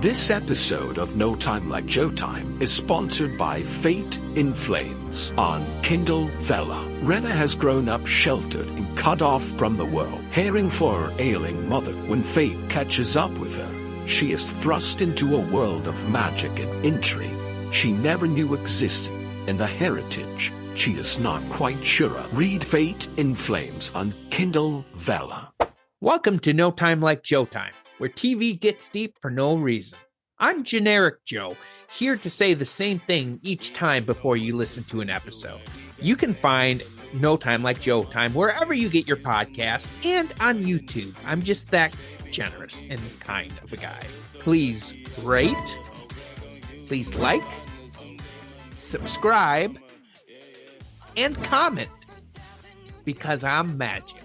This episode of No Time Like Joe Time is sponsored by Fate in Flames on Kindle Vella. Rena has grown up sheltered and cut off from the world, caring for her ailing mother. When fate catches up with her, she is thrust into a world of magic and intrigue she never knew existed, and a heritage she is not quite sure of. Read Fate in Flames on Kindle Vella. Welcome to No Time Like Joe Time, where TV gets deep for no reason. I'm Generic Joe, here to say the same thing each time before you listen to an episode. You can find No Time Like Joe Time wherever you get your podcasts and on YouTube. I'm just that generous and kind of a guy. Please rate, please like, subscribe, and comment, because I'm magic.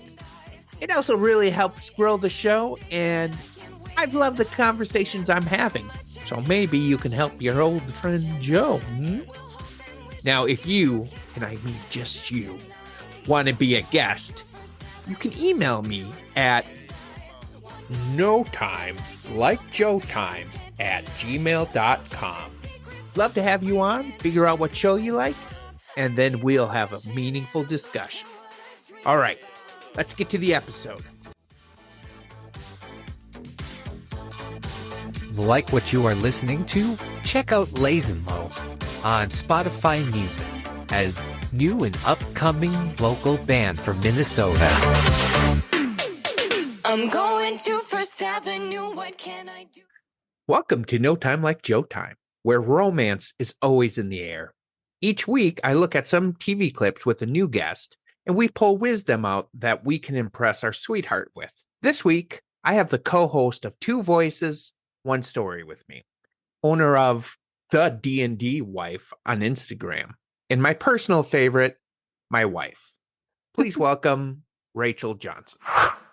It also really helps grow the show, and I love the conversations I'm having. So maybe you can help your old friend Joe. Now, if you, and I mean just you, want to be a guest, you can email me at notimelikejoetime@gmail.com. Love to have you on, figure out what show you like, and then we'll have a meaningful discussion. All right, let's get to the episode. Like what you are listening to? Check out Lazenlow on Spotify Music, a new and upcoming local band from Minnesota. I'm going to First Avenue, what can I do? Welcome to No Time Like Joe Time, where romance is always in the air. Each week, I look at some TV clips with a new guest, and we pull wisdom out that we can impress our sweetheart with. This week, I have the co-host of Two Voices, One Story with me, owner of the D&D Wife on Instagram, and my personal favorite, my wife. Please welcome Rachel Johnson.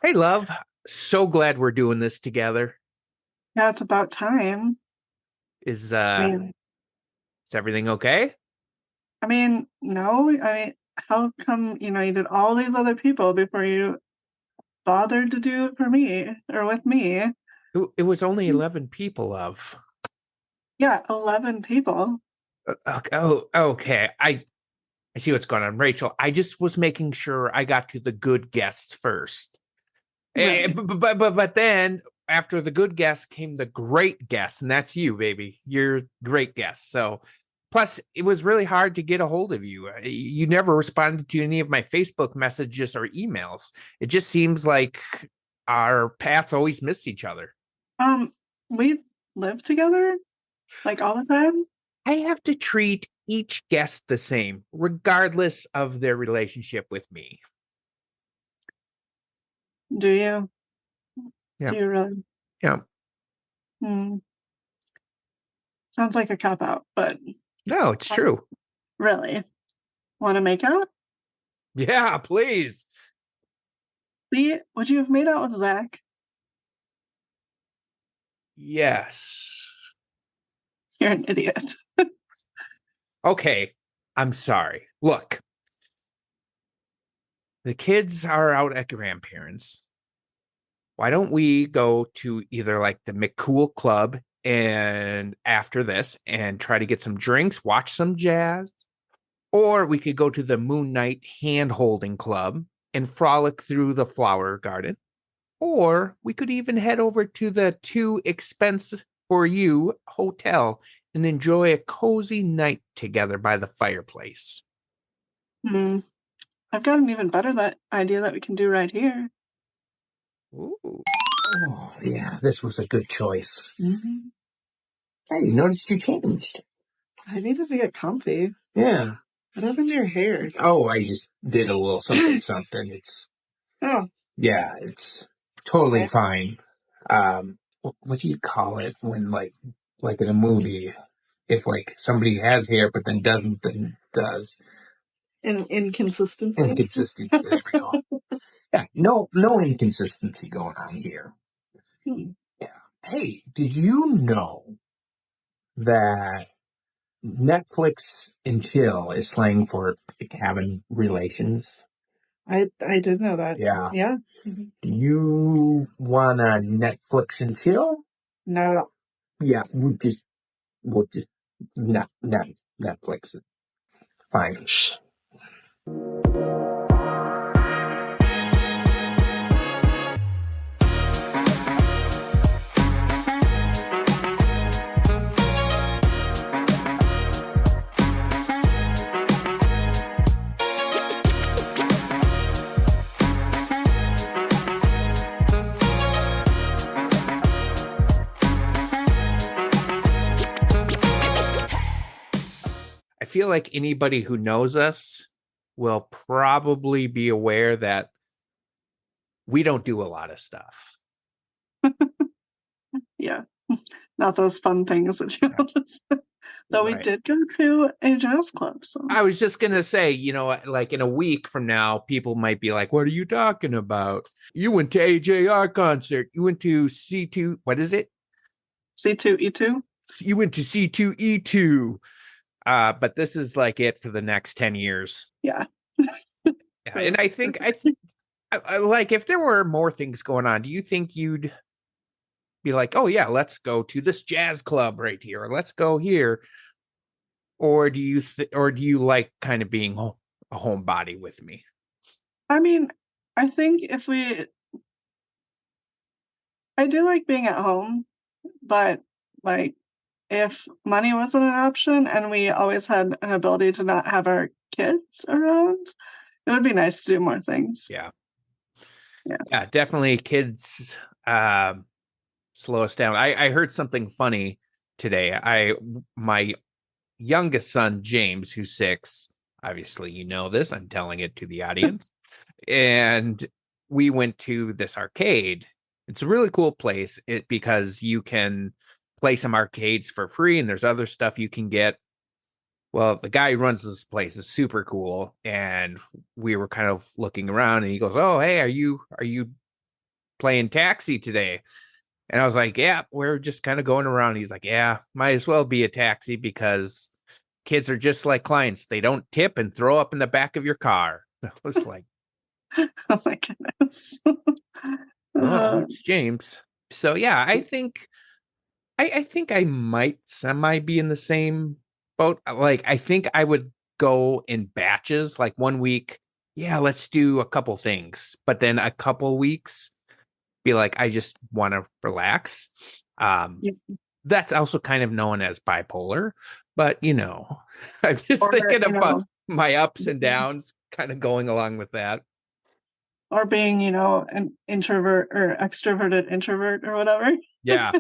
Hey, love. So glad we're doing this together. Yeah, it's about time. Is mean- everything okay? No. How come, you did all these other people before you bothered to do it for me or with me? It was only 11 people of. Yeah, 11 people. Okay. I see what's going on, Rachel. I just was making sure I got to the good guests first. Right. But then after the good guests came the great guests, and that's you, baby. You're a great guest. So plus it was really hard to get a hold of you. You never responded to any of my Facebook messages or emails. It just seems like our paths always missed each other. We live together like all the time. I have to treat each guest the same, regardless of their relationship with me. Do you? Yeah. Do you really? Yeah. Sounds like a cop out, but No, it's true. really. Want to make out? Yeah, please. See, would you have made out with Zach? Yes. You're an idiot. Okay, I'm sorry. Look, the kids are out at grandparents. Why don't we go to either like the McCool Club and after this and try to get some drinks, watch some jazz, or we could go to the Moon Knight Hand Holding Club and frolic through the flower garden, or we could even head over to the Too Expense for You hotel and enjoy a cozy night together by the fireplace. I've got an even better idea that we can do right here. Ooh. Oh, yeah, this was a good choice. Mm-hmm. Hey, noticed you changed. I needed to get comfy. Yeah. What happened to your hair? Oh, I just did a little something. Yeah, it's totally fine. What do you call it when, like in a movie, if, like, somebody has hair but then doesn't, then does? Inconsistency? Inconsistency, there we go. Yeah, no inconsistency going on here. Yeah. Hey, did you know that Netflix and chill is slang for having relations? I did know that. Yeah. Yeah. Do you want to Netflix and chill? Not at all. Yeah, we'll just not Netflix. Fine. I feel like anybody who knows us will probably be aware that we don't do a lot of stuff. Yeah. Not those fun things that you noticed. Though we Right. did go to a jazz club. So I was just going to say, like in a week from now, people might be like, what are you talking about? You went to AJR concert. You went to C2. What is it? C2E2. You went to C2E2. But this is like it for the next 10 years. Yeah. Yeah, and I think I like if there were more things going on, do you think you'd be like, oh yeah, let's go to this jazz club right here, or let's go here? Or do you like kind of being a homebody with me? I mean, I think I do like being at home, but like if money wasn't an option and we always had an ability to not have our kids around, it would be nice to do more things. Yeah. Yeah. Yeah, definitely kids slow us down. I heard something funny today. My youngest son, James, who's 6, obviously you know this, I'm telling it to the audience. And we went to this arcade. It's a really cool place because you can play some arcades for free and there's other stuff you can get. Well, the guy who runs this place is super cool. And we were kind of looking around and he goes, oh, hey, are you playing taxi today? And I was like, yeah, we're just kind of going around. He's like, yeah, might as well be a taxi because kids are just like clients. They don't tip and throw up in the back of your car. I was like, Oh my goodness. oh, it's James. So yeah, I think I might semi be in the same boat. Like I think I would go in batches. Like one week, yeah, let's do a couple things. But then a couple weeks be like, I just want to relax. Yeah. That's also kind of known as bipolar, but I'm just Or, thinking you about know, my ups and downs kind of going along with that. or being, an introvert or extroverted introvert or whatever. Yeah.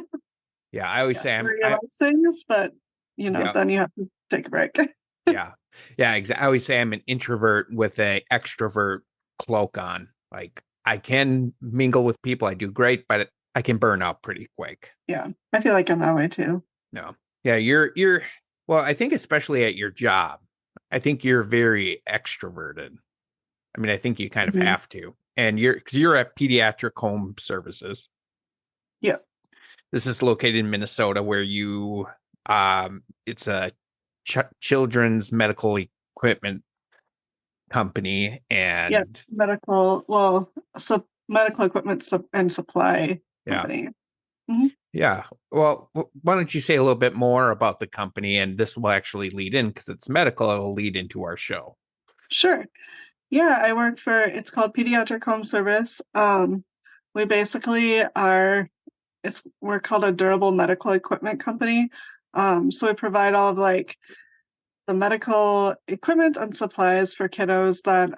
Yeah. I always Yeah. say Where you like things, but yeah, then you have to take a break. yeah. Yeah. Exactly. I always say I'm an introvert with a extrovert cloak on. Like I can mingle with people. I do great, but I can burn out pretty quick. Yeah. I feel like I'm that way too. No. Yeah. Well, I think especially at your job, I think you're very extroverted. I mean, I think you kind of Mhm. have to. And because you're at Pediatric Home Services. Yeah. This is located in Minnesota, where it's a children's medical equipment company, and Yeah. Medical equipment and supply company. Mhm. yeah. Well, why don't you say a little bit more about the company, and this will actually lead in because it's medical. It will lead into our show. Sure. Yeah, I work it's called Pediatric Home Service. We basically we're called a durable medical equipment company. So we provide all of like the medical equipment and supplies for kiddos that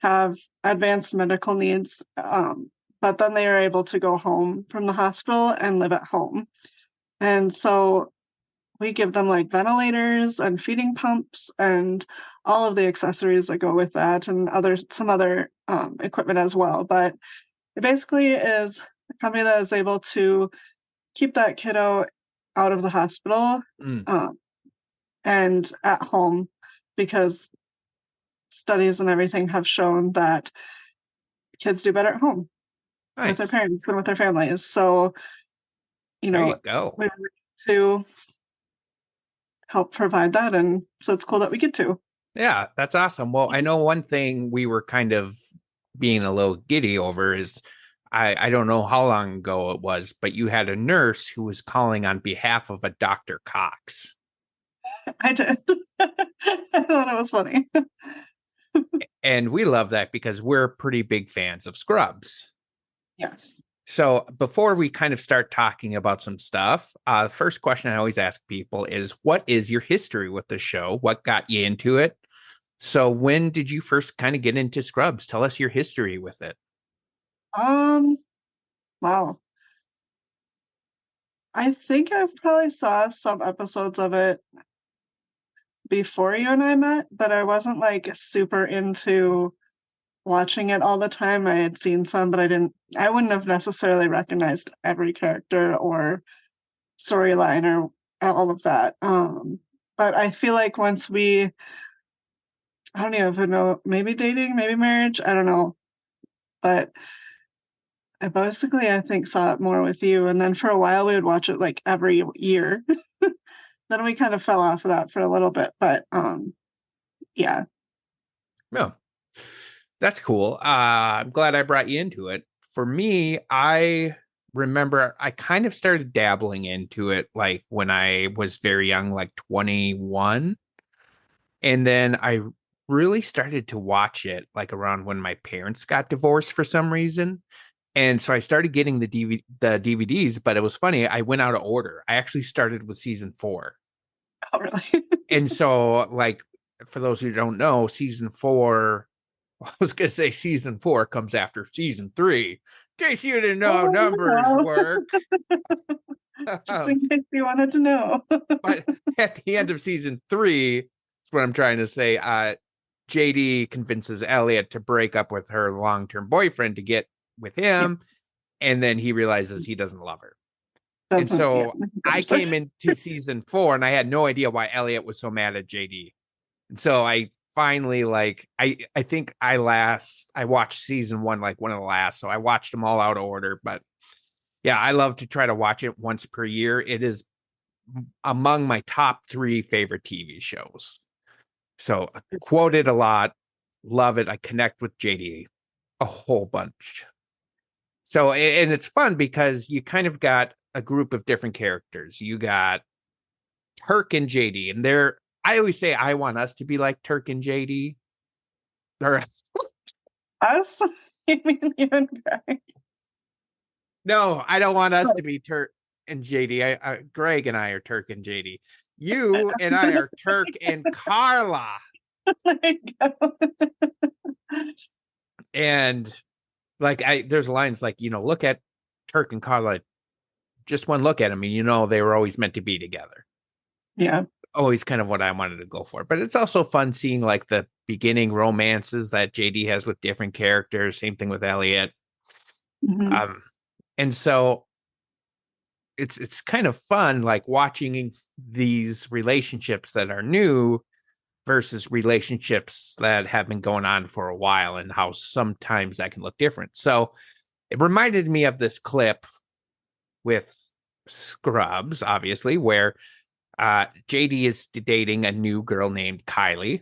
have advanced medical needs. But then they are able to go home from the hospital and live at home. And so we give them like ventilators and feeding pumps and all of the accessories that go with that and some other equipment as well. But it basically is a company that is able to keep that kiddo out of the hospital and at home, because studies and everything have shown that kids do better at home with their Nice. parents and with their families. So, There you go. we want to help provide that. And so it's cool that we get to. Yeah, that's awesome. Well, I know one thing we were kind of being a little giddy over is I don't know how long ago it was, but you had a nurse who was calling on behalf of a Dr. Cox. I did. I thought it was funny. And we love that because we're pretty big fans of Scrubs. Yes. So before we kind of start talking about some stuff, the first question I always ask people is, what is your history with the show? What got you into it? So when did you first kind of get into Scrubs? Tell us your history with it. Wow. I think I probably saw some episodes of it before you and I met, but I wasn't like super into watching it all the time. I had seen some, but I wouldn't have necessarily recognized every character or storyline or all of that. But I feel like once I don't even know, maybe dating, maybe marriage, I don't know. But I think saw it more with you. And then for a while we would watch it like every year. Then we kind of fell off of that for a little bit. But yeah. No, that's cool. I'm glad I brought you into it. For me, I remember I kind of started dabbling into it like when I was very young, like 21. And then I really started to watch it like around when my parents got divorced for some reason. And so I started getting the DVDs, but it was funny. I went out of order. I actually started with season 4. Oh, really? And so, like, for those who don't know, season 4, I was going to say season 4 comes after season 3. In case you didn't know how numbers wow. work. Just in case you wanted to know. But at the end of season 3, that's what I'm trying to say. JD convinces Elliot to break up with her long-term boyfriend to get with him, and then he realizes he doesn't love her. And so I came into season 4 and I had no idea why Elliot was so mad at JD. And so I finally I think I watched season 1 like one of the last. So I watched them all out of order. But yeah, I love to try to watch it once per year. It is among my top 3 favorite TV shows. So I quote it a lot, love it. I connect with JD a whole bunch. So, and it's fun because you kind of got a group of different characters. You got Turk and JD, and I always say I want us to be like Turk and JD. Or Us? You mean you and Greg? no, I don't want us to be Turk and JD. Greg and I are Turk and JD. You and I are Turk and Carla. There you go. And like there's lines like, look at Turk and Carla. Just one look at them, and they were always meant to be together. Yeah. Always kind of what I wanted to go for. But it's also fun seeing like the beginning romances that JD has with different characters. Same thing with Elliot. Mm-hmm. And so it's kind of fun like watching these relationships that are new versus relationships that have been going on for a while and how sometimes that can look different. So it reminded me of this clip with Scrubs, obviously, where JD is dating a new girl named Kylie,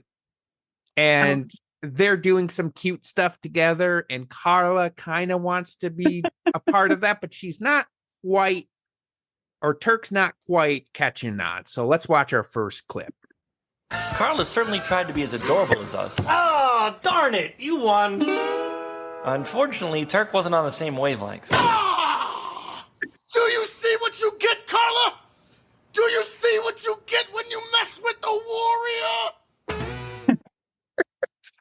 and they're doing some cute stuff together, and Carla kind of wants to be a part of that, but she's not quite, or Turk's not quite catching on. So let's watch our first clip. Carla certainly tried to be as adorable as us. Oh, darn it, you won. Unfortunately, Turk wasn't on the same wavelength. Do you see what you get, Carla? Do you see what you get when you mess with the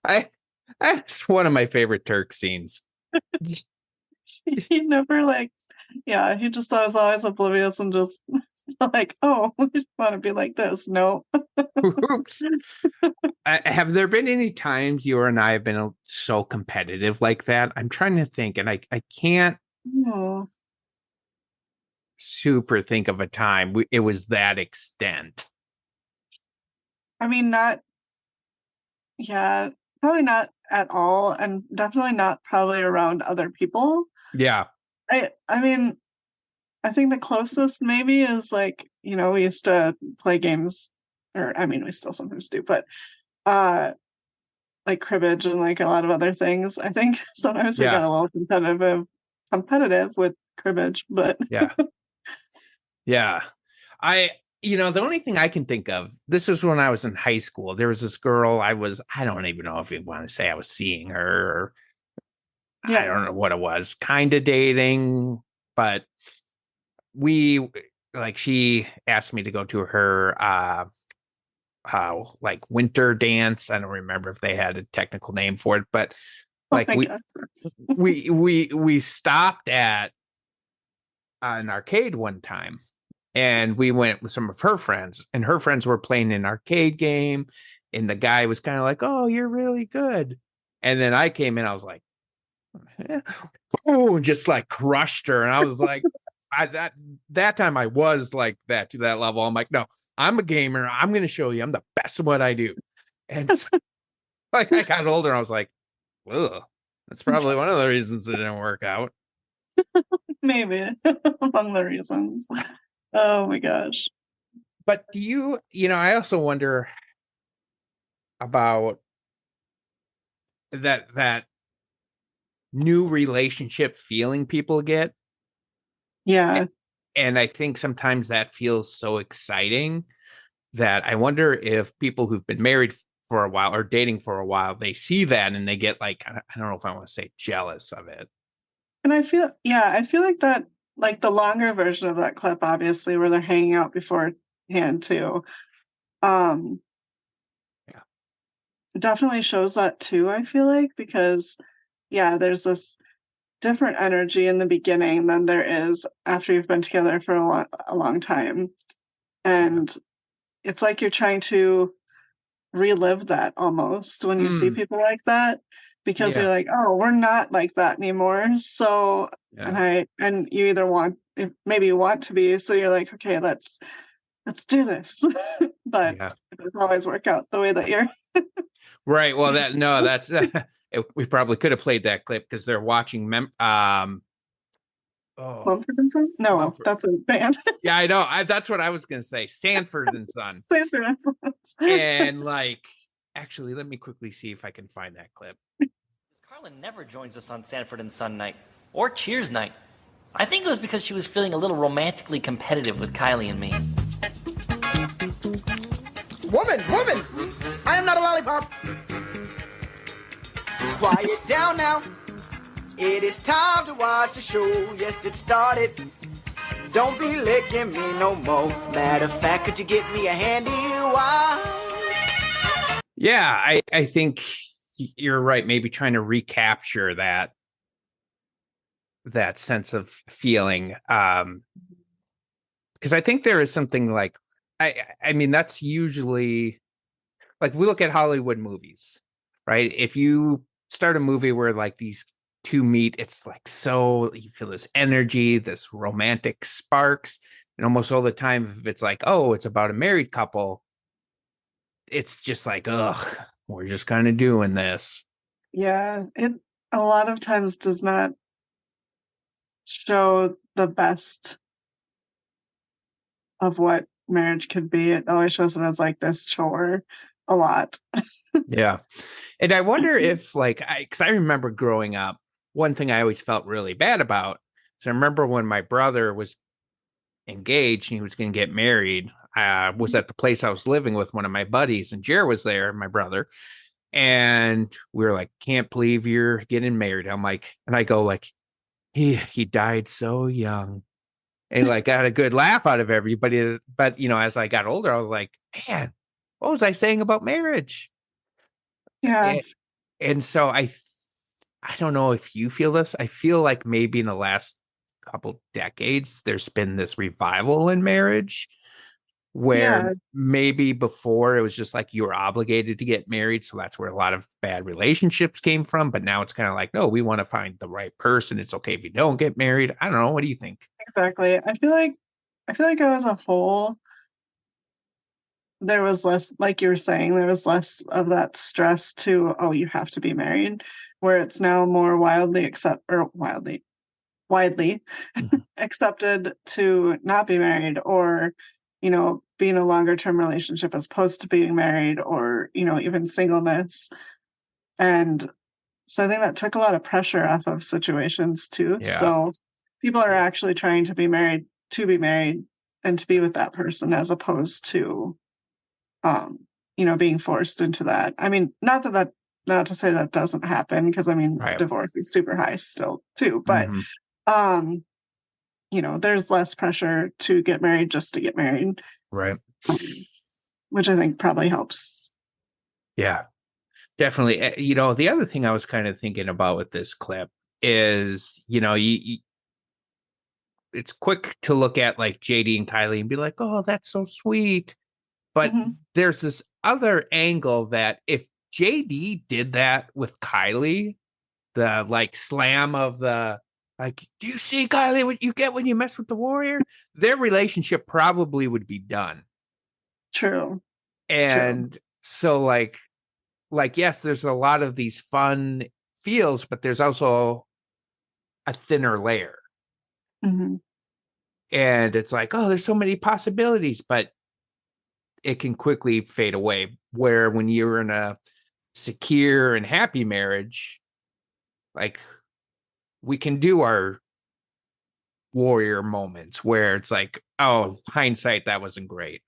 warrior? That's one of my favorite Turk scenes. He never he just was always oblivious and just like, oh, we just want to be like this. No. Oops. Have there been any times you and I have been so competitive like that? I'm trying to think, and I can't super think of a time it was that extent. I mean, probably not at all, and definitely not probably around other people. Yeah. I mean, I think the closest maybe is we used to play games, or I mean, we still sometimes do, but like cribbage and like a lot of other things. I think sometimes we got a little competitive competitive with cribbage, but Yeah. Yeah. The only thing I can think of, this was when I was in high school. There was this girl I don't even know if you want to say I was seeing her, or I yeah. don't know what it was, kind of dating, but we she asked me to go to her like winter dance. I don't remember if they had a technical name for it, but Oh like my God. we stopped at an arcade one time, and we went with some of her friends, and her friends were playing an arcade game, and the guy was kind of like, "Oh, you're really good," and then I came in, I was like, oh, just like crushed her, and I was like, that time I was like that, to that level. I'm like, no, I'm a gamer. I'm going to show you I'm the best at what I do. And so, like, I got older, and I was like, ugh, that's probably one of the reasons it didn't work out. Maybe among the reasons. Oh my gosh. But I also wonder about that new relationship feeling people get. Yeah. And I think sometimes that feels so exciting that I wonder if people who've been married for a while or dating for a while, they see that and they get like, I don't know if I want to say jealous of it. And I feel like that, like the longer version of that clip, obviously, where they're hanging out beforehand too. Um, Yeah. Definitely shows that too, I feel like, because yeah, there's this different energy in the beginning than there is after you've been together for a long time. And it's like you're trying to relive that almost when you see Mm, people like that, because yeah. you're like, oh, we're not like that anymore. So, Yeah. and you either maybe you want to be, so you're like, okay, let's do this. But Yeah. it doesn't always work out the way that you're. Right. Well, that's we probably could have played that clip because they're watching Mumford and Son? No, Mumford. that's a band. Yeah, I know. That's what I was gonna say. Sanford and Son. Sanford and Sons. And like, actually, let me quickly see if I can find that clip. Carlin never joins us on Sanford and Son night or Cheers night. I think it was because she was feeling a little romantically competitive with Kylie and me. Woman, I am not a lollipop. Quiet down now. It is time to watch the show. Yes, it started. Don't be licking me no more. Matter of fact, could you get me a handy wire? Yeah, I think you're right. Maybe trying to recapture that sense of feeling. Because I think there is something like, I mean, that's usually like, we look at Hollywood movies, right? If you start a movie where like these two meet, it's like, so you feel this energy, this romantic sparks, and almost all the time, if it's like, oh, it's about a married couple, it's just like, ugh, we're just kind of doing this. Yeah, it a lot of times does not show the best of what marriage could be. It always shows it as like this chore a lot. Yeah. And I wonder if like, because I remember growing up, one thing I always felt really bad about. So I remember when my brother was engaged and he was going to get married, I was at the place I was living with one of my buddies, and Jer was there, my brother. And we were like, can't believe you're getting married. I'm like, and I go like, he died so young. And like got a good laugh out of everybody. But as I got older, I was like, man, what was I saying about marriage? Yeah, And so I don't know if you feel this. I feel like maybe in the last couple decades, there's been this revival in marriage where yeah, maybe before it was just like you were obligated to get married. So that's where a lot of bad relationships came from. But now it's kind of like, no, we want to find the right person. It's okay if you don't get married. I don't know. What do you think? exactly. I feel like as a whole, there was less, like you were saying, there was less of that stress to, oh, you have to be married, where it's now more widely Mhm. accepted to not be married, or be in a longer term relationship as opposed to being married, or even singleness. And So I think that took a lot of pressure off of situations too. Yeah. So people are actually trying to be married, and to be with that person, as opposed to, being forced into that. I mean, not to say that doesn't happen, because I mean, Right. divorce is super high still too, but, Mhm. there's less pressure to get married just to get married, Right. which I think probably helps. Yeah, definitely. The other thing I was kind of thinking about with this clip is, it's quick to look at like JD and Kylie and be like, oh, that's so sweet. But Mhm. there's this other angle that if JD did that with Kylie, the like slam of the like, do you see, Kylie, what you get when you mess with the warrior? Their relationship probably would be done. True. And so yes, there's a lot of these fun feels, but there's also a thinner layer. Mhm. And it's like, oh, there's so many possibilities, but it can quickly fade away. Where when you're in a secure and happy marriage, like we can do our warrior moments where it's like, oh, hindsight, that wasn't great.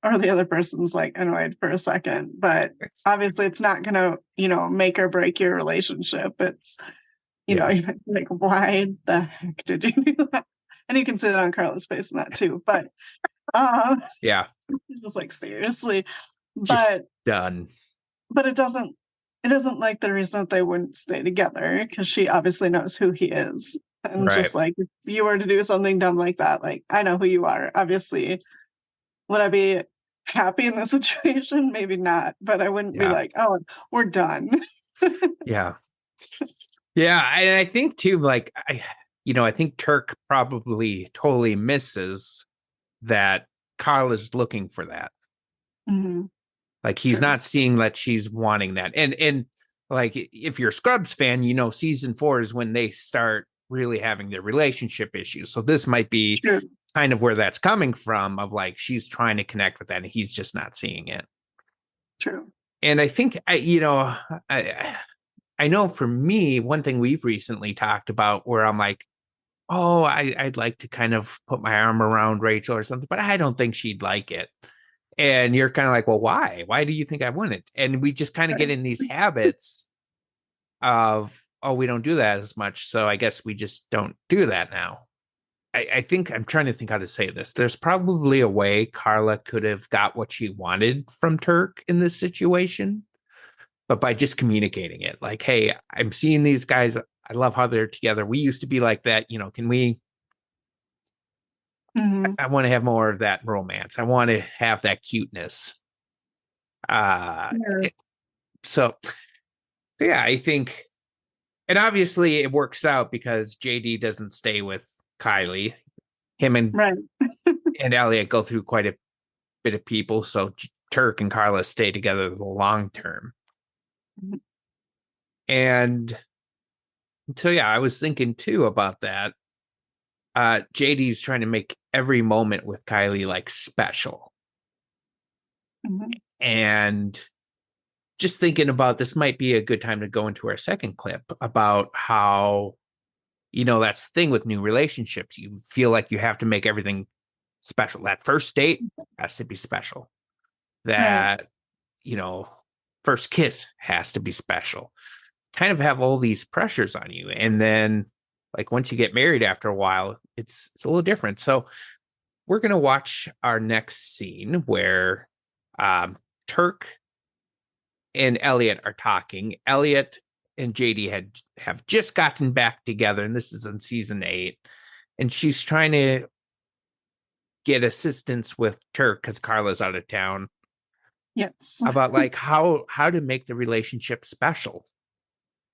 Or the other person's like annoyed for a second, but obviously it's not gonna, make or break your relationship. It's, Yeah. you're like, why the heck did you do that? And you can see that on Carla's face in that too. But Yeah. just like, seriously. Just But done. it isn't like the reason that they wouldn't stay together, because she obviously knows who he is. And Right. just like, if you were to do something dumb like that, like, I know who you are. Obviously, would I be happy in this situation? Maybe not, but I wouldn't be Yeah. like, oh, we're done. Yeah. Yeah. And I think too, like, I think Turk probably totally misses that Carl is looking for that. Mhm. Like he's not seeing that she's wanting that. And like if you're a Scrubs fan, season 4 is when they start really having their relationship issues. So this might be True. kind of where that's coming from, of like she's trying to connect with that and he's just not seeing it. True. And I think I know for me, one thing we've recently talked about where I'm like, oh, I'd like to kind of put my arm around Rachel or something, but I don't think she'd like it. And you're kind of like, well, why? Why do you think I wouldn't? And we just kind of get in these habits of, oh, we don't do that as much. So I guess we just don't do that now. I think I'm trying to think how to say this. There's probably a way Carla could have got what she wanted from Turk in this situation, but by just communicating it, like, hey, I'm seeing these guys. I love how they're together. We used to be like that. Can we? Mhm. I want to have more of that romance. I want to have that cuteness. Yeah. So yeah, I think, and obviously it works out because JD doesn't stay with Kylie. Him and Right. and Elliot go through quite a bit of people, so Turk and Carla stay together the long term. Mhm. And so yeah, I was thinking too about that. JD's trying to make every moment with Kylie like special. Mhm. And just thinking about this might be a good time to go into our second clip about how, that's the thing with new relationships. You feel like you have to make everything special. That first date has to be special. That, first kiss has to be special. Kind of have all these pressures on you. And then like once you get married after a while, it's a little different. So we're going to watch our next scene where Turk and Elliot are talking. Elliot and JD have just gotten back together, and this is in season 8. And she's trying to get assistance with Turk because Carla's out of town Yes. about like how to make the relationship special,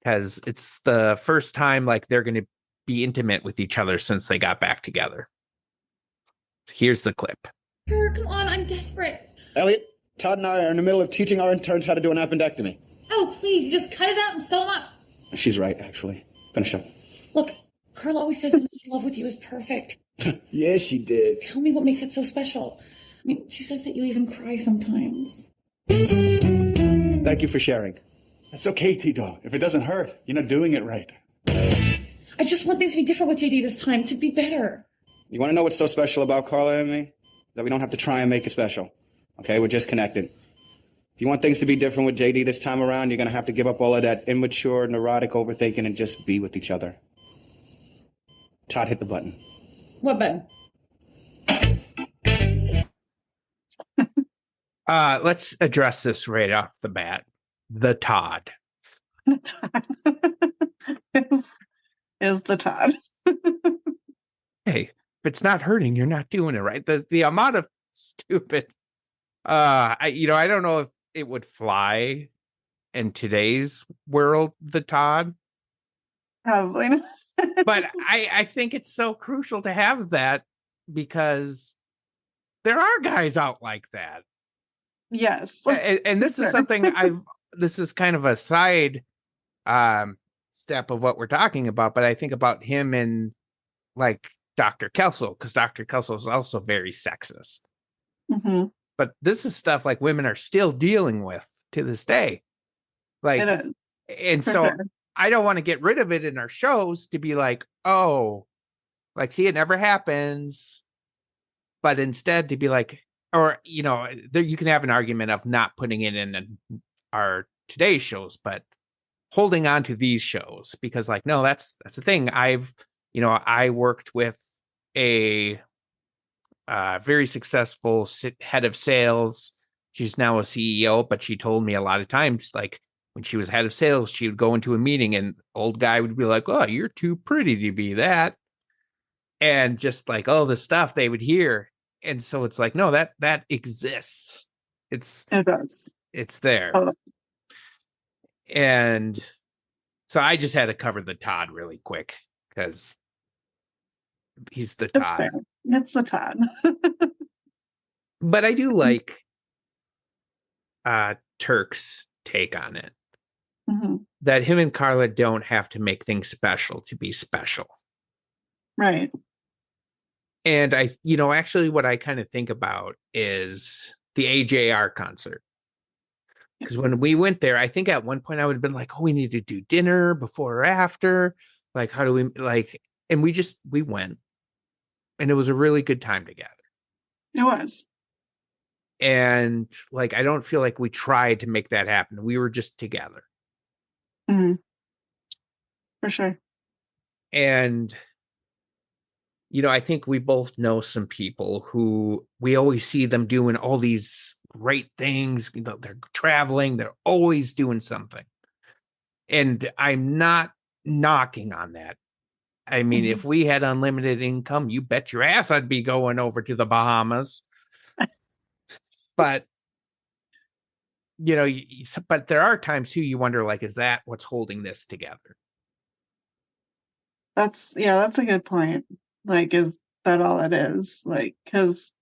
because it's the first time like they're going to be intimate with each other since they got back together. Here's the clip. Come on, I'm desperate. Elliot, Todd and I are in the middle of teaching our interns how to do an appendectomy. Oh, please, just cut it out and sew them up. She's right, actually. Finish up. Look, Carla always says that her love with you is perfect. Yeah, she did. Tell me what makes it so special. I mean, she says that you even cry sometimes. Thank you for sharing. It's okay, T-Dog. If it doesn't hurt, you're not doing it right. I just want things to be different with JD this time, to be better. You want to know what's so special about Carla and me? That we don't have to try and make it special. Okay, we're just connected. If you want things to be different with JD this time around, you're going to have to give up all of that immature, neurotic overthinking and just be with each other. Todd, hit the button. What button? Let's address this right off the bat. The Todd. is the Todd. Hey, if it's not hurting, you're not doing it right. The amount of stupid, I don't know if it would fly in today's world, the Todd. Probably not. But I think it's so crucial to have that because there are guys out like that. Yes. And this is something this is kind of a side step of what we're talking about, but I think about him and like Dr. Kelso, because Dr. Kelso is also very sexist. Mm-hmm. But this is stuff like women are still dealing with to this day. Like, and so sure. I don't want to get rid of it in our shows to be like, oh, like, see, it never happens. But instead to be like, or, there you can have an argument of not putting it in our today's shows, but holding on to these shows because like, no, that's the thing. I worked with a very successful head of sales. She's now a CEO, but she told me a lot of times, like when she was head of sales, she would go into a meeting and old guy would be like, oh, you're too pretty to be that. And just like all the stuff they would hear. And so it's like, no, that exists. It does. It's there. Oh. And so I just had to cover the Todd really quick because he's the Todd. Fair. It's the Todd. But I do like Turk's take on it. Mm-hmm. That him and Carla don't have to make things special to be special. Right. And actually what I kind of think about is the AJR concert. Because when we went there, I think at one point I would have been like, oh, we need to do dinner before or after. Like, how do we and we went. And it was a really good time together. It was. And like, I don't feel like we tried to make that happen. We were just together. Mm-hmm. For sure. And, I think we both know some people who we always see them doing all these great things. They're traveling. They're always doing something. And I'm not knocking on that. I mean, if we had unlimited income, you bet your ass I'd be going over to the Bahamas. But, but there are times too, you wonder, like, is that what's holding this together? That's a good point. Like, is that all it is? Like, because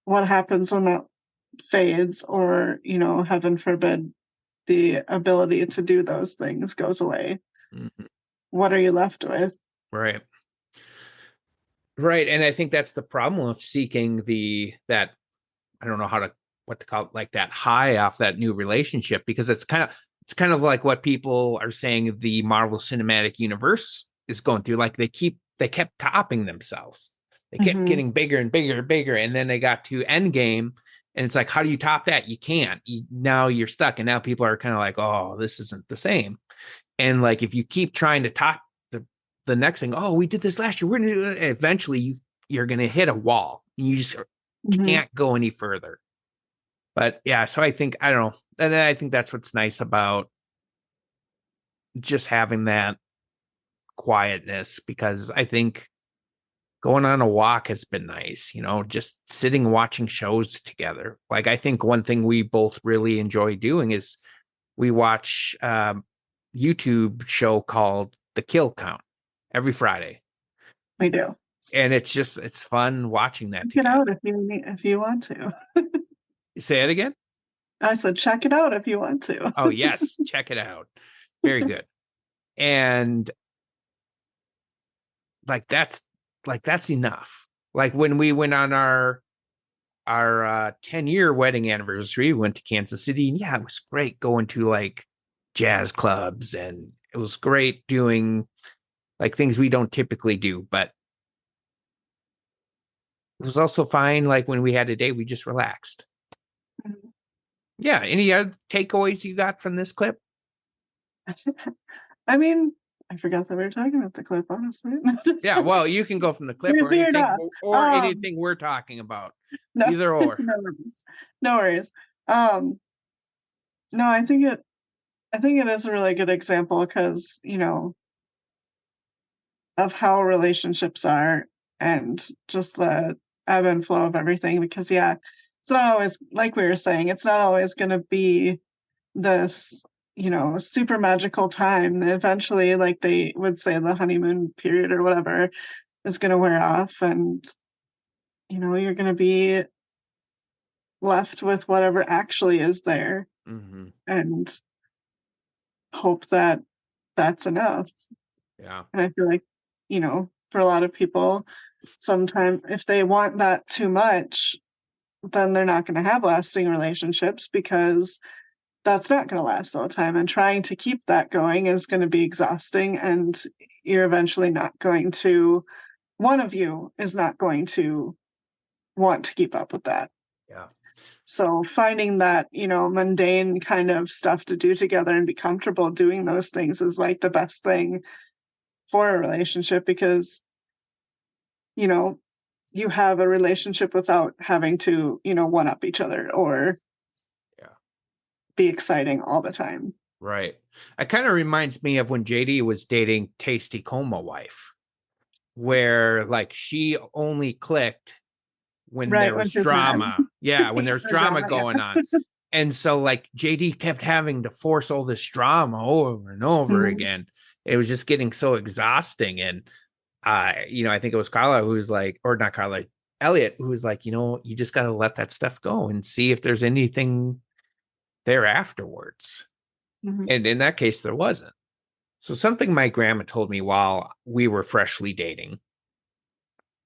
what happens when that fades or, heaven forbid, the ability to do those things goes away? Mm-hmm. What are you left with? Right. And I think that's the problem of seeking that, I don't know what to call it, like that high off that new relationship, because it's kind of like what people are saying the Marvel Cinematic Universe is going through. Like they kept topping themselves. They kept getting bigger and bigger and bigger. And then they got to Endgame and it's like, how do you top that? You can't. Now you're stuck. And now people are kind of like, oh, this isn't the same. And like, if you keep trying to top the next thing, oh, we did this last year, we're going to do it. Eventually you're going to hit a wall and you just can't go any further. But yeah, so I think, I don't know. And I think that's what's nice about just having that quietness, because I think going on a walk has been nice, just sitting, watching shows together. Like, I think one thing we both really enjoy doing is we watch YouTube show called The Kill Count every Friday. We do. And it's fun watching that. Check it out if you want to. Say it again? I said, check it out if you want to. Oh, yes. Check it out. Very good. And that's enough. Like when we went on our 10-year wedding anniversary, we went to Kansas City, and yeah, it was great going to like jazz clubs, and it was great doing like things we don't typically do, but it was also fine. Like when we had a day, we just relaxed. Mhm. Yeah. Any other takeaways you got from this clip? I mean, I forgot that we were talking about the clip, honestly. Yeah. Well, you can go from the clip We or veered anything, off. or anything we're talking about. No, Either or. no worries. No worries. No, I think it is a really good example because, of how relationships are and just the ebb and flow of everything. Because yeah, it's not always like we were saying, it's not always gonna be this, super magical time. Eventually, like they would say, the honeymoon period or whatever is gonna wear off, and you're gonna be left with whatever actually is there Mm-hmm. and hope that that's enough. Yeah. And I feel like, for a lot of people, sometimes if they want that too much, then they're not going to have lasting relationships because that's not going to last all the time. And trying to keep that going is going to be exhausting. And you're eventually not going to, one of you is not going to want to keep up with that. Yeah. So finding that, mundane kind of stuff to do together and be comfortable doing those things is like the best thing for a relationship because, you have a relationship without having to, one up each other or be exciting all the time. Right. It kind of reminds me of when JD was dating Tasty Coma wife, where like she only clicked when Right, there when was she's mad. drama. Yeah, when there's Or drama drama, going yeah. on. And so like JD kept having to force all this drama over and over Mhm. again. It was just getting so exhausting. And I think it was Carla who was like, or not Carla, Elliot, who was like, you just got to let that stuff go and see if there's anything there afterwards. Mhm. And in that case, there wasn't. So something my grandma told me while we were freshly dating,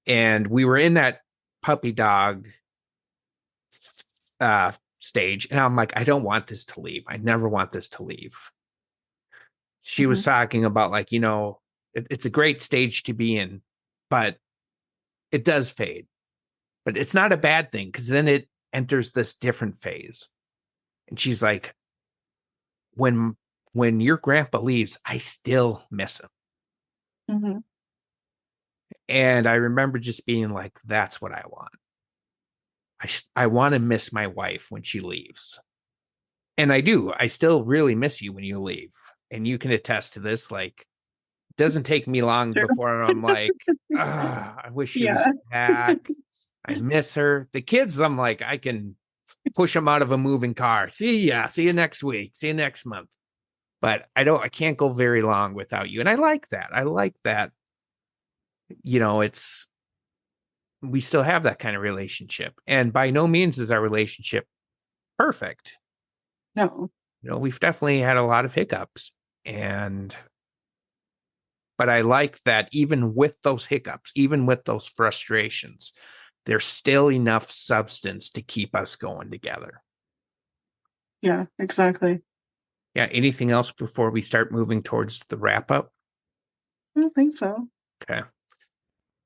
and we were in that puppy dog stage, and I'm like, I don't want this to leave. I never want this to leave. She was Mhm. talking about like, it's a great stage to be in, but it does fade. But it's not a bad thing because then it enters this different phase. And she's like, when your grandpa leaves, I still miss him. Mhm. And I remember just being like, that's what I want. I want to miss my wife when she leaves. And I do. I still really miss you when you leave. And you can attest to this. Like, it doesn't take me long True. before I'm like, I wish she was Yeah. back. I miss her. The kids, I'm like, I can push them out of a moving car. See ya. See you next week. See you next month. But I can't go very long without you. And I like that. I like that. It's, we still have that kind of relationship. And by no means is our relationship perfect. No. We've definitely had a lot of hiccups. But I like that even with those hiccups, even with those frustrations, there's still enough substance to keep us going together. Yeah, exactly. Yeah. Anything else before we start moving towards the wrap up? I don't think so. Okay.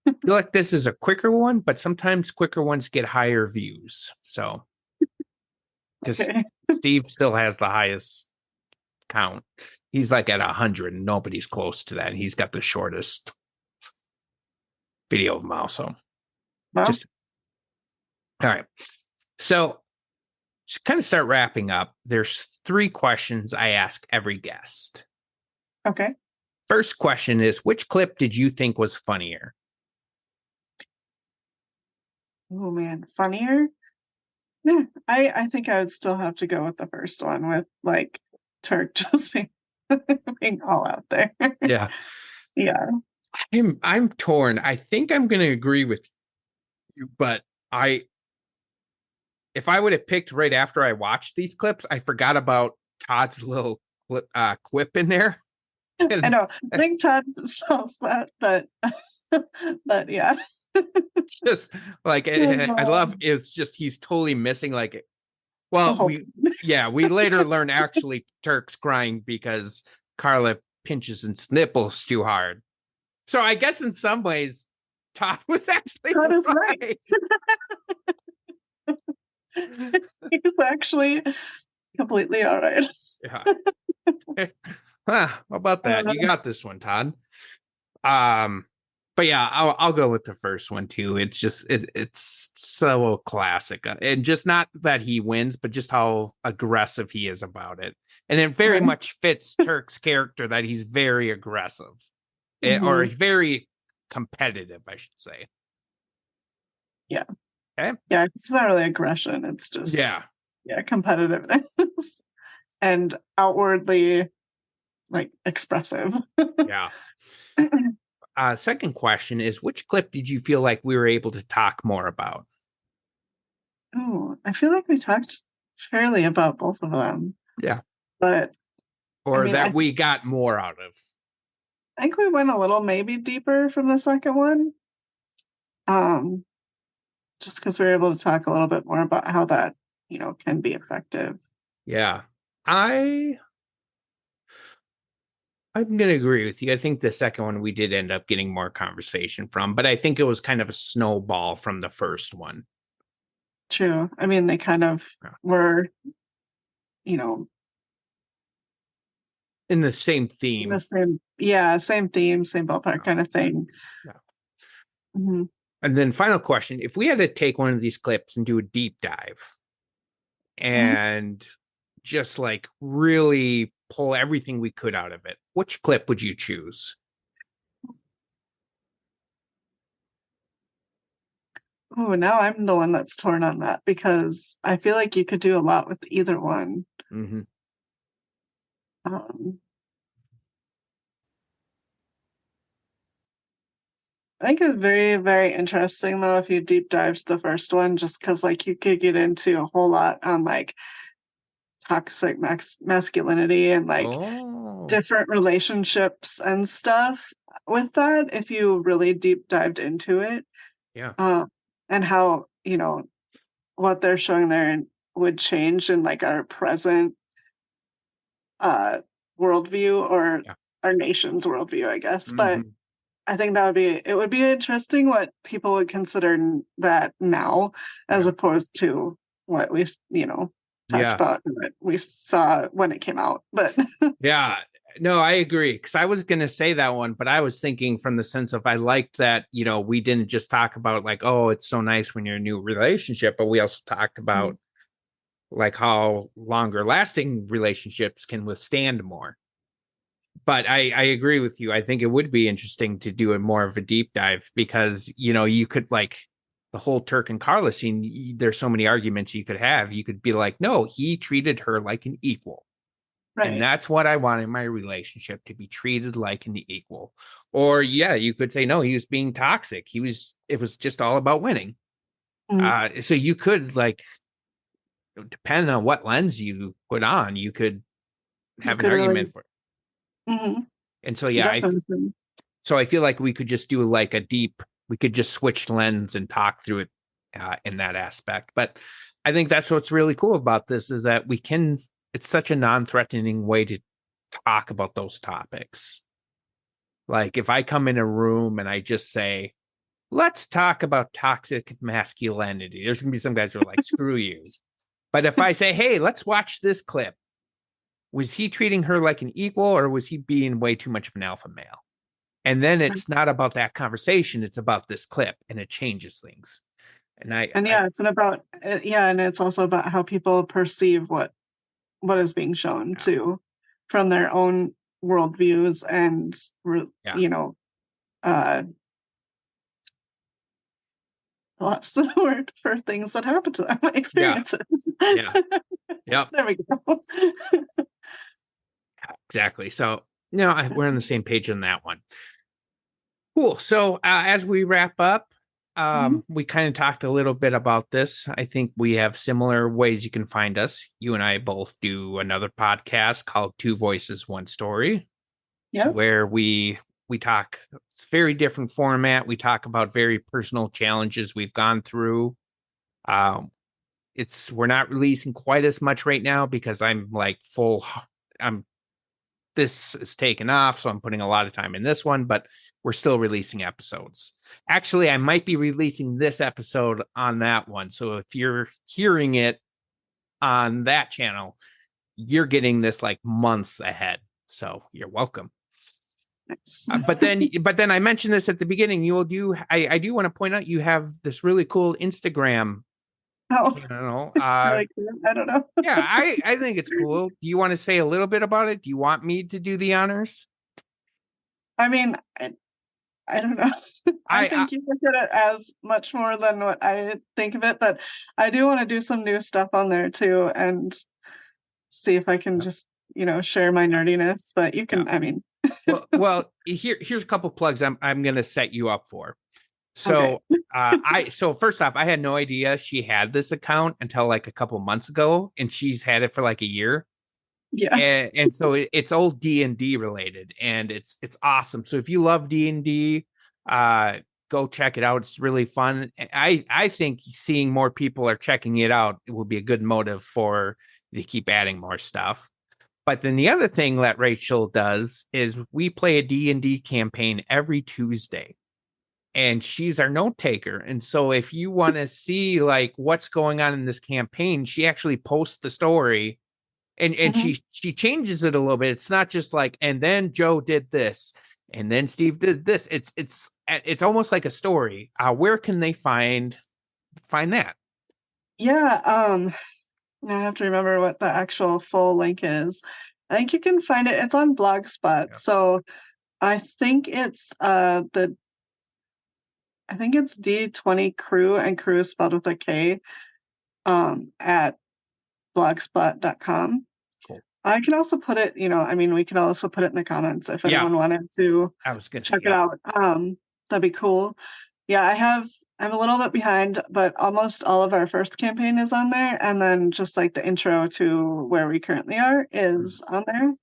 I feel like this is a quicker one, but sometimes quicker ones get higher views. So, because Okay. Steve still has the highest count. He's like at 100 and nobody's close to that. And he's got the shortest video of them also. Well, Just all right. So to kind of start wrapping up, there's 3 questions I ask every guest. okay. First question is, which clip did you think was funnier? Oh man, funnier? Yeah, I think I would still have to go with the first one with like Turk just being all out there. Yeah. Yeah. I'm torn. I think I'm going to agree with you, but if I would have picked right after I watched these clips, I forgot about Todd's little quip in there. I know. I think Todd sells that, but but yeah. Just like I love it's just he's totally missing like Well, whole we later learn actually Turk's crying because Carla pinches his nipples too hard. So I guess in some ways, Todd was actually Todd is right. He's actually completely all right. Yeah. How about that? You got this one, Todd. But yeah, I'll go with the first one too. It's just it's so classic, and just not that he wins, but just how aggressive he is about it, and it very much fits Turk's character that he's very aggressive, or very competitive, I should say. Yeah. Okay. Yeah, it's not really aggression. It's just competitiveness and outwardly like expressive. Yeah. Second question is, which clip did you feel like we were able to talk more about? Oh, I feel like we talked fairly about both of them. Yeah. But or that we got more out of. I think we went a little maybe deeper from the second one. Just because we were able to talk a little bit more about how that, can be effective. Yeah. I'm going to agree with you. I think the second one we did end up getting more conversation from, but I think it was kind of a snowball from the first one. True. I mean, they kind of were, in the same theme. Same theme, same ballpark kind of thing. Yeah. Mm-hmm. And then final question, if we had to take one of these clips and do a deep dive and just like really pull everything we could out of it, which clip would you choose? Oh, now I'm the one that's torn on that because I feel like you could do a lot with either one. Mm-hmm. I think it's very, very interesting though if you deep dives the first one, just because like you could get into a whole lot on like toxic masculinity and like different relationships and stuff with that if you really deep dived into it. Yeah. And how, what they're showing there would change in like our present worldview or our nation's worldview, I guess. But I think it would be interesting what people would consider that now as opposed to what we, talked about and what we saw when it came out. But yeah, no, I agree. Because I was going to say that one, but I was thinking from the sense of I liked that, we didn't just talk about like, oh, it's so nice when you're in a new relationship, but we also talked about like how longer lasting relationships can withstand more. But I agree with you. I think it would be interesting to do a more of a deep dive because, you could like the whole Turk and Carla scene. There's so many arguments you could have. You could be like, no, he treated her like an equal. Right. And that's what I want in my relationship, to be treated like an equal. Or you could say, no, he was being toxic. It was just all about winning. So you could like, depending on what lens you put on, you could have an argument for it. And so, so I feel like we could just do like we could just switch lens and talk through it in that aspect. But I think that's what's really cool about this is that it's such a non-threatening way to talk about those topics. Like if I come in a room and I just say, let's talk about toxic masculinity, there's going to be some guys who are like, screw you. But if I say, hey, let's watch this clip, was he treating her like an equal or was he being way too much of an alpha male? And then it's not about that conversation. It's about this clip and it changes things. And it's also about how people perceive what is being shown too from their own worldviews and, what's the word for things that happen to them, experiences. Yep. There we go. Exactly. So, we're on the same page on that one. Cool. So, as we wrap up, we kind of talked a little bit about this. I think we have similar ways you can find us. You and I both do another podcast called Two Voices, One Story. Yeah. Where we talk, it's a very different format. We talk about very personal challenges we've gone through. we're not releasing quite as much right now because I'm like this is taken off, so I'm putting a lot of time in this one, but we're still releasing episodes. Actually, I might be releasing this episode on that one. So if you're hearing it on that channel, you're getting this like months ahead. So you're welcome. But then I mentioned this at the beginning. I do want to point out you have this really cool Instagram. Oh, I don't know. Yeah, I think it's cool. Do you want to say a little bit about it? Do you want me to do the honors? I mean, I don't know. I think you look at it as much more than what I think of it, but I do want to do some new stuff on there too and see if I can just, share my nerdiness, but you can, I mean. well, here's a couple plugs I'm going to set you up for. So, so first off, I had no idea she had this account until like a couple months ago, and she's had it for like a year. Yeah. And so it's old D&D related, and it's awesome. So if you love D&D, go check it out. It's really fun. I think seeing more people are checking it out, it will be a good motive for to keep adding more stuff. But then the other thing that Rachel does is we play a D&D campaign every Tuesday. And she's our note taker. And so if you want to see like what's going on in this campaign, she actually posts the story and she changes it a little bit. It's not just like, and then Joe did this, and then Steve did this. It's almost like a story. Where can they find that? Yeah, I have to remember what the actual full link is. I think you can find it. It's on Blogspot. Yeah. So I think it's D20 Crew, and crew is spelled with a K, at blogspot.com. Cool. I can also put it, we can also put it in the comments if anyone wanted to check it out. That'd be cool. Yeah, I'm a little bit behind, but almost all of our first campaign is on there. And then just like the intro to where we currently are is on there.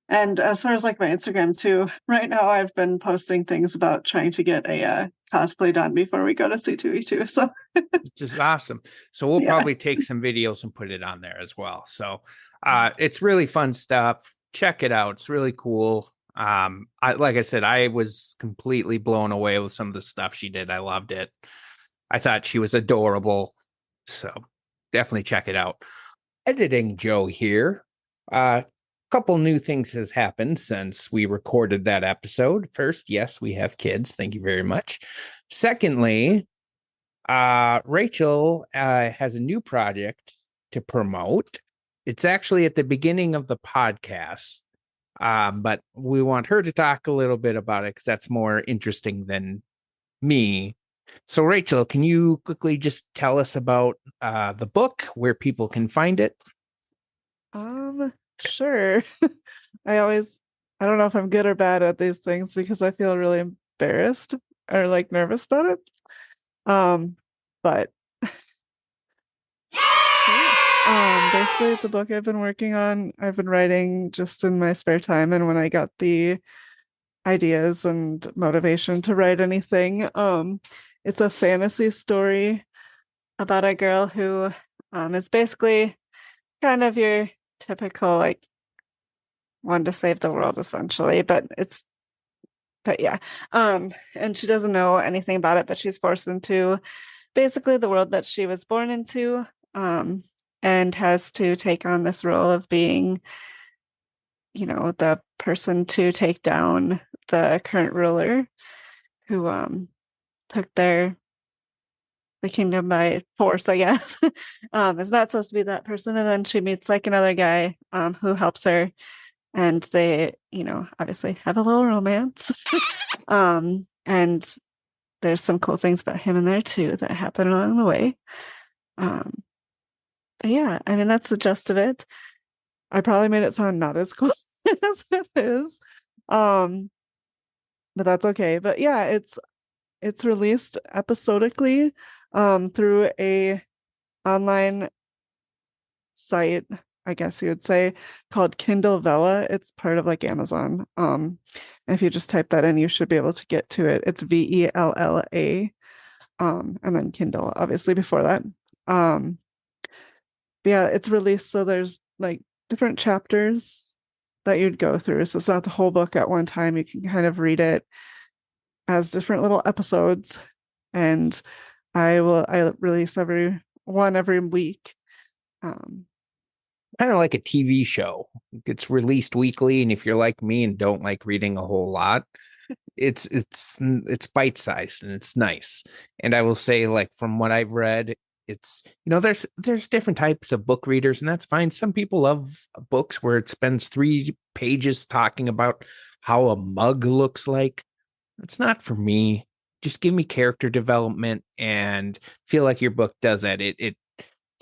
And as far as like my Instagram too, right now I've been posting things about trying to get a cosplay done before we go to C2E2. So which is awesome. So we'll probably take some videos and put it on there as well. So it's really fun stuff. Check it out. It's really cool. Like I said, I was completely blown away with some of the stuff she did. I loved it. I thought she was adorable. So definitely check it out. Editing Joe here. Couple new things has happened since we recorded that episode. First, yes, we have kids. Thank you very much. Secondly, Rachel has a new project to promote. It's actually at the beginning of the podcast, but we want her to talk a little bit about it because that's more interesting than me. So, Rachel, can you quickly just tell us about the book, where people can find it? Sure. I don't know if I'm good or bad at these things because I feel really embarrassed or like nervous about it. But basically it's a book I've been working on. I've been writing just in my spare time, and when I got the ideas and motivation to write anything, it's a fantasy story about a girl who is basically kind of your typical like one to save the world essentially, but yeah, and she doesn't know anything about it, but she's forced into basically the world that she was born into, and has to take on this role of being, the person to take down the current ruler who took the kingdom by force, I guess. Is not supposed to be that person. And then she meets like another guy who helps her, and they, obviously have a little romance. And there's some cool things about him in there too that happen along the way. But yeah, I mean, that's the gist of it. I probably made it sound not as cool as it is. But that's okay. But yeah, it's released episodically through a online site, I guess you would say, called Kindle Vella. It's part of like Amazon. And if you just type that in, you should be able to get to it. It's VELLA. And then Kindle, obviously, before that. yeah, it's released, so there's like different chapters that you'd go through. So it's not the whole book at one time. You can kind of read it as different little episodes. And I release every week. Kind of like a TV show. It's released weekly, and if you're like me and don't like reading a whole lot, it's bite-sized and it's nice. And I will say, like, from what I've read, it's, there's different types of book readers, and that's fine. Some people love books where it spends 3 pages talking about how a mug looks like. It's not for me. Just give me character development, and feel like your book does that. It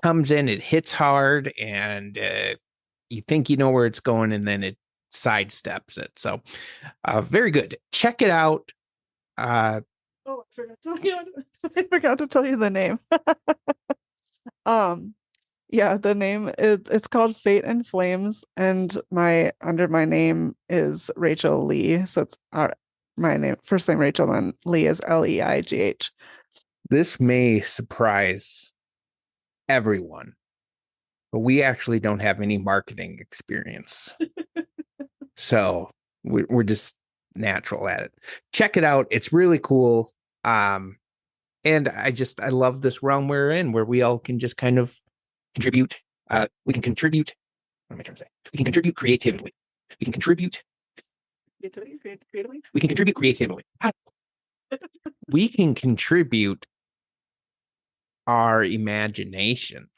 comes in, it hits hard, and you think you know where it's going, and then it sidesteps it. So very good. Check it out. Oh, I forgot to tell you the name. Yeah, the name it's called Fate and Flames, and under my name is Rachel Lee. So it's my name, first name Rachel, and Lee is Leigh. This may surprise everyone, but we actually don't have any marketing experience. So we're just natural at it. Check it out. It's really cool. And I love this realm we're in, where we all can just kind of contribute. We can contribute. What am I trying to say? We can contribute creatively. We can contribute. Creatively? We can contribute creatively. We can contribute our imagination.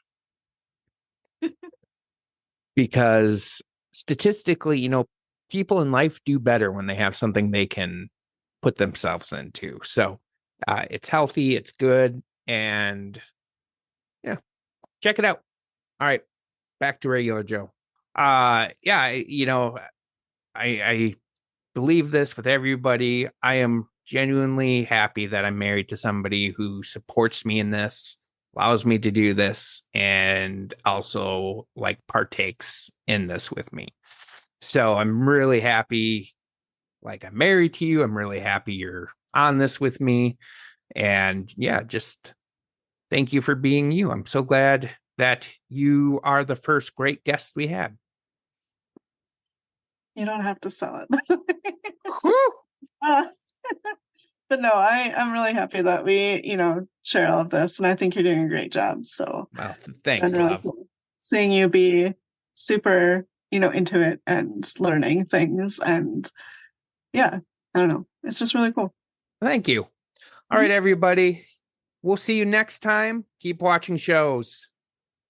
Because statistically, people in life do better when they have something they can put themselves into. So it's healthy, it's good, and yeah, check it out. All right, back to regular Joe. I believe this with everybody. I am genuinely happy that I'm married to somebody who supports me in this, allows me to do this, and also like partakes in this with me. So I'm really happy, like, I'm married to you. I'm really happy you're on this with me. And yeah, just thank you for being you. I'm so glad that you are the first great guest we had. You don't have to sell it. But no, I'm really happy that we, share all of this, and I think you're doing a great job. So well, thanks, really love. Cool seeing you be super, into it and learning things, and yeah, I don't know, it's just really cool. Thank you. All right, everybody. We'll see you next time. Keep watching shows.